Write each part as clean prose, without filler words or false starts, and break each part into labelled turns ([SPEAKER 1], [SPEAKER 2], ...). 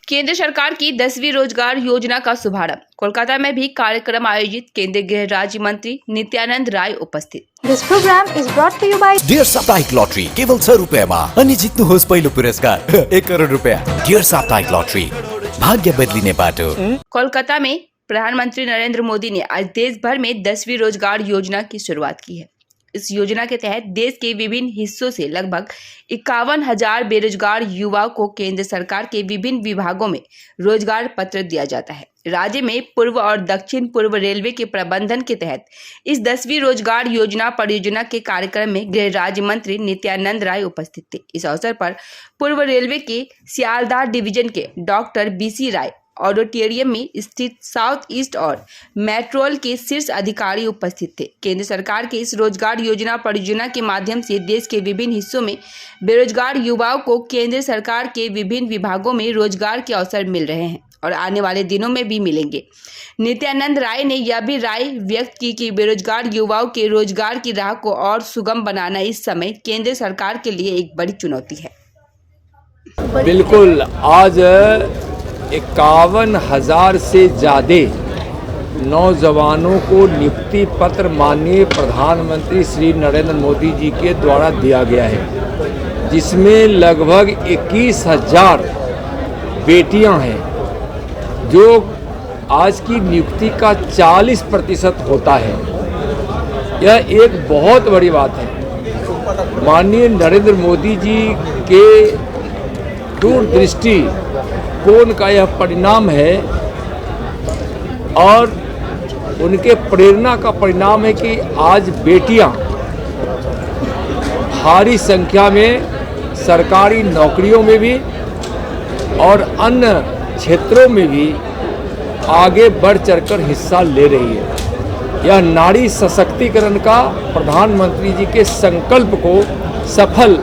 [SPEAKER 1] केंद्र सरकार की 10वीं रोजगार योजना का शुभारंभ। कोलकाता में भी कार्यक्रम आयोजित। केंद्रीय गृह राज्य मंत्री नित्यानंद राय उपस्थित।
[SPEAKER 2] This program is brought to you by
[SPEAKER 3] dear साप्ताहिक लॉटरी केवल 100 रुपियाँमा अनि जित्नुहोस् पहिलो पुरस्कार 1 करोड रुपियाँ। डियर साप्ताहिक लॉटरी, भाग्य बदलिने बाटो।
[SPEAKER 1] कोलकाता में प्रधानमंत्री नरेंद्र मोदी ने आज देश भर में 10वीं रोजगार योजना की शुरुआत की है। इस योजना के तहत देश के विभिन्न हिस्सों से लगभग 51,000 बेरोजगार युवाओं को केंद्र सरकार के विभिन्न विभागों में रोजगार पत्र दिया जाता है। राज्य में पूर्व और दक्षिण पूर्व रेलवे के प्रबंधन के तहत इस 10वीं रोजगार योजना परियोजना के कार्यक्रम में गृह राज्य मंत्री नित्यानंद राय उपस्थित थे। इस अवसर पर पूर्व रेलवे के सियालदाह डिवीजन के डॉक्टर BC राय, ऑडिटोरियम में स्थित साउथ ईस्ट और मेट्रोल के शीर्ष अधिकारी उपस्थित थे। केंद्र सरकार के इस रोजगार योजना परियोजना के माध्यम से देश के विभिन्न हिस्सों में बेरोजगार युवाओं को केंद्र सरकार के विभिन्न विभागों में रोजगार के अवसर मिल रहे हैं और आने वाले दिनों में भी मिलेंगे। नित्यानंद राय ने यह भी राय व्यक्त की कि बेरोजगार युवाओं के रोजगार की राह को और सुगम बनाना इस समय केंद्र सरकार के लिए एक बड़ी चुनौती है।
[SPEAKER 4] बिल्कुल, आज 51,000 से ज़्यादा नौजवानों को नियुक्ति पत्र माननीय प्रधानमंत्री श्री नरेंद्र मोदी जी के द्वारा दिया गया है, जिसमें लगभग 21,000 बेटियां हैं, जो आज की नियुक्ति का 40% होता है। यह एक बहुत बड़ी बात है। माननीय नरेंद्र मोदी जी के दूरदृष्टि कोण का यह परिणाम है और उनके प्रेरणा का परिणाम है कि आज बेटियां भारी संख्या में सरकारी नौकरियों में भी और अन्य क्षेत्रों में भी आगे बढ़ चढ़कर हिस्सा ले रही है। यह नारी सशक्तिकरण का प्रधानमंत्री जी के संकल्प को सफल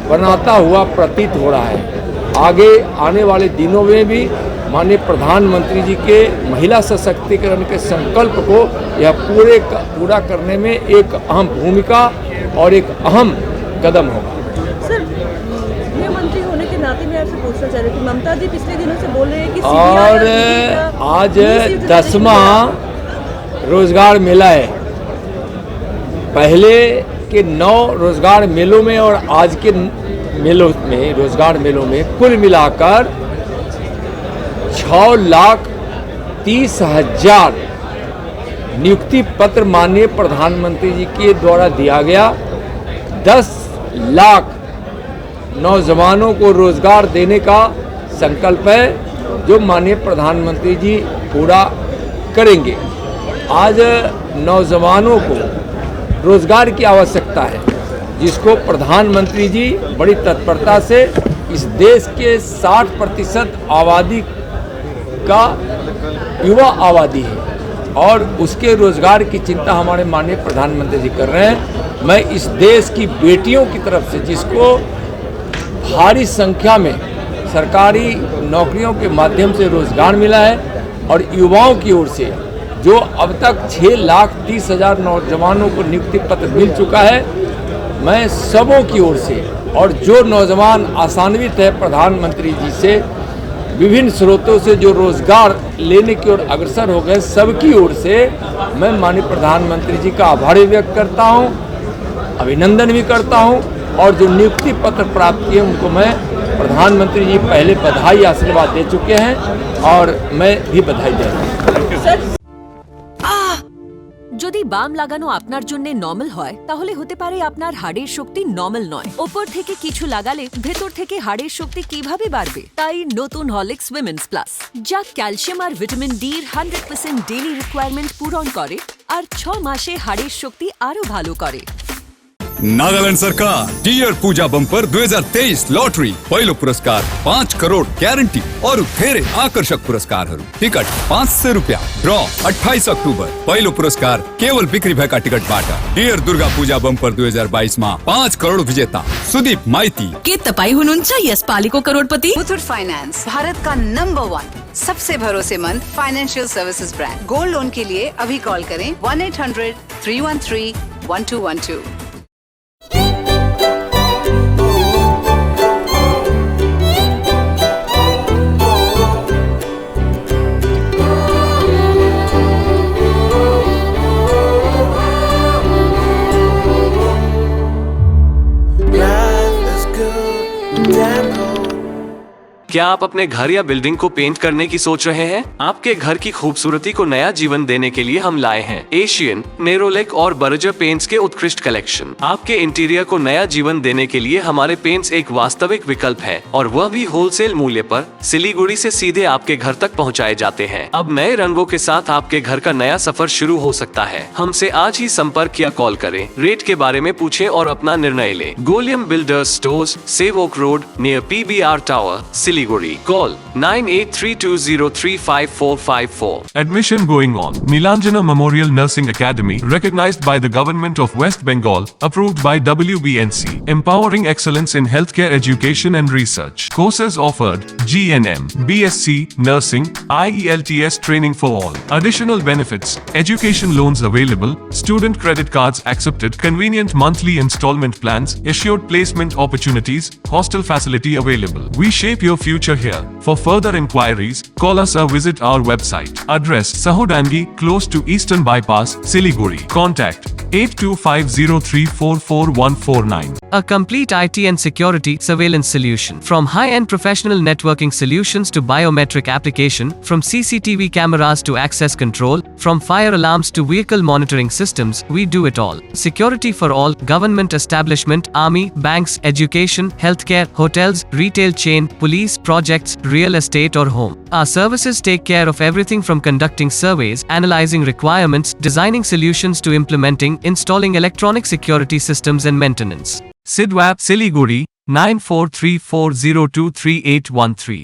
[SPEAKER 4] बनाता हुआ प्रतीत हो रहा है। आगे आने वाले दिनों में भी माननीय प्रधानमंत्री जी के महिला सशक्तिकरण के संकल्प को यह पूरा करने में एक अहम भूमिका और एक अहम कदम होगा।
[SPEAKER 5] सर, गृह मंत्री होने के नाते मैं आपसे पूछना चाह रही थी, ममता जी पिछले दिनों से बोल रहे हैं कि
[SPEAKER 4] और आज 10वां रोजगार मेला है। पहले के 9 रोजगार मेलों में और आज के मेलों में, रोजगार मेलों में कुल मिलाकर 6,30,000 नियुक्ति पत्र माननीय प्रधानमंत्री जी के द्वारा दिया गया। 10 लाख नौजवानों को रोजगार देने का संकल्प है, जो माननीय प्रधानमंत्री जी पूरा करेंगे। आज नौजवानों को रोजगार की आवश्यकता है, जिसको प्रधानमंत्री जी बड़ी तत्परता से इस देश के 60% आबादी का युवा आबादी है और उसके रोजगार की चिंता हमारे माननीय प्रधानमंत्री जी कर रहे हैं। मैं इस देश की बेटियों की तरफ से, जिसको भारी संख्या में सरकारी नौकरियों के माध्यम से रोजगार मिला है, और युवाओं की ओर से जो अब तक 6,30,000 नौजवानों को नियुक्ति पत्र मिल चुका है, मैं सबों की ओर से और जो नौजवान आशान्वित है प्रधानमंत्री जी से, विभिन्न स्रोतों से जो रोजगार लेने की ओर अग्रसर हो गए, सबकी ओर से मैं माननीय प्रधानमंत्री जी का आभार व्यक्त करता हूं, अभिनंदन भी करता हूं, और जो नियुक्ति पत्र प्राप्त किए उनको मैं प्रधानमंत्री जी पहले बधाई आशीर्वाद दे चुके हैं और मैं भी बधाई दे रहा हूं।
[SPEAKER 6] যদি বাম লাগানো আপনার জন্য নরমাল হয়, তাহলে হতে পারে আপনার হাড়ের শক্তি নরমাল নয়। উপর থেকে কিছু লাগালে ভেতর থেকে হাড়ের শক্তি কিভাবে বাড়বে? তাই নতুন হরলিক্স উইমেন্স প্লাস, যা ক্যালসিয়াম আর ভিটামিন ডি এর 100% ডেইলি রিকোয়ারমেন্ট পূরণ করে আর 6 মাসে হাড়ের শক্তি আরো ভালো করে।
[SPEAKER 7] नागालैंड सरकार डियर पूजा बम्पर 2023 लॉटरी पहिलो पुरस्कार 5 करोड़ ग्यारेंटी और धेरै आकर्षक पुरस्कारहरू। टिकट 500 रुपियाँ। ड्र 28 अक्टोबर। पहिलो पुरस्कार केवल बिक्री भएका टिकटबाट। डियर दुर्गा पूजा बम्पर 2022 मा 5 करोड़ विजेता सुदीप माइती।
[SPEAKER 8] के तपाईं हुनुहुन्छ यस पालिको करोडपति?
[SPEAKER 9] मुथूट फाइनेंस भारत का नंबर 1 सबसे भरोसेमंद financial services brand. Gold loan के लिए अभी कॉल करें 1-800-313-1212।
[SPEAKER 10] क्या आप अपने घर या बिल्डिंग को पेंट करने की सोच रहे हैं? आपके घर की खूबसूरती को नया जीवन देने के लिए हम लाए हैं एशियन, नेरोलेक और बर्जर पेंट्स के उत्कृष्ट कलेक्शन। आपके इंटीरियर को नया जीवन देने के लिए हमारे पेंट्स एक वास्तविक विकल्प है और वह भी होलसेल मूल्य पर सिलीगुड़ी से सीधे आपके घर तक पहुंचाए जाते हैं। अब नए रंगों के साथ आपके घर का नया सफर शुरू हो सकता है। हमसे आज ही संपर्क या कॉल करें, रेट के बारे में पूछें और अपना निर्णय लें। गोलियम builders stores, Sevoke road near PBR tower, Siliguri. Call 9832035454।
[SPEAKER 11] Admission going on. Nilanjana Memorial Nursing Academy, recognized by the Government of West Bengal, approved by WBNC, empowering excellence in healthcare education and research. Courses offered: GNM, BSc, Nursing, IELTS training for all. Additional benefits: education loans available, student credit cards accepted, convenient monthly installment plans, assured placement opportunities, hostel facility available. We shape your future here. For further inquiries, call us or visit our website. Address: Sahodangi, close to Eastern Bypass, Siliguri. Contact 8250344149.
[SPEAKER 12] A complete IT and security surveillance solution. From high-end professional networking solutions to biometric application, from CCTV cameras to access control, from fire alarms to vehicle monitoring systems, we do it all. Security for all, government establishment, army, banks, education, healthcare, hotels, retail chain, police, projects, real estate or home. Our services take care of everything from conducting surveys, analyzing requirements, designing solutions to implementing, installing electronic security systems and maintenance. Sidwap, Siliguri, 9434023813.